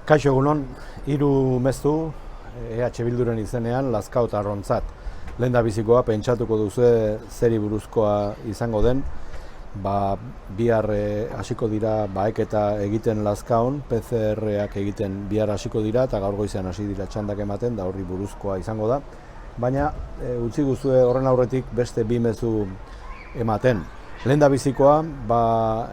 Kaixo egunon, 3 mezu EH Bilduren izenean Lazkaotarrontzat. Lehendabizikoa pentsatuko duzu zeri buruzkoa izango den, bihar hasiko dira baeketa egiten Lazkaon, PCR-ak egiten bihar hasiko dira eta gaur goizean hasi dira txandak ematen, da horri buruzkoa izango da. Baina utzi guzue horren aurretik beste 2 mezu ematen. Lehendabizikoa,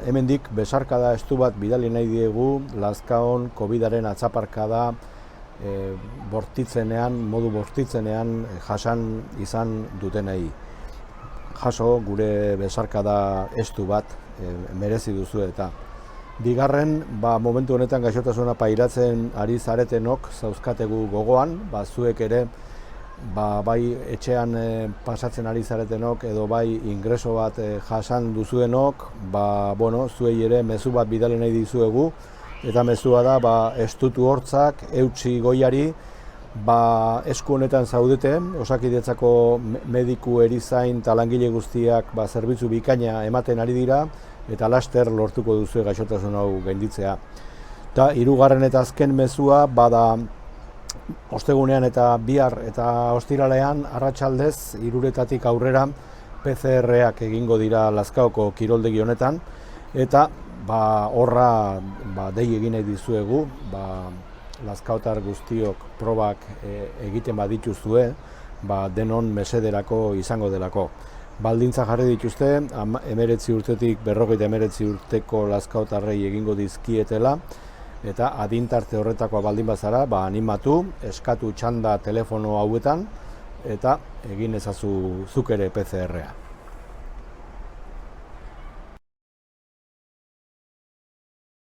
hemendik besarkada estu bat bidali nahi diegu Lazkaon Covidaren atzaparkada modu bortitzenean jasan izan dutenei. Jaso gure besarkada estu bat merezi duzu eta. Bigarren, momentu honetan gaixotasuna pairatzen ari zaretenok zauzkategu gogoan, zuek ere bai etxean pasatzen ari zaretenok edo bai ingreso bat jasan duzuenok, zuei ere mezu bat bidali nahi dizuegu, eta mezua da estutu hortzak, eutsi goiari, esku honetan zaudete, Osakidetzako mediku, erizain eta langile guztiak zerbitzu bikaina ematen ari dira, eta laster lortuko duzu gaixotasun hau gainditzea. Eta 3. eta azken mezua bada ostegunean eta bihar eta ostiralean arratsaldez 3:00 aurrera PCR-ak egingo dira Lazkaoko kiroldegi honetan, eta horra dei egin nahi dizuegu, Lazkaotar guztiok probak egiten badituzue, denon mesederako izango delako. Baldintza jarri dituzte, 19 urtetik 59 urteko Lazkaotarrei egingo dizkietela, eta adintarte horretakoa baldin bazara, animatu, eskatu txanda telefono hauetan, eta egin ezazu zuk ere PCR-a.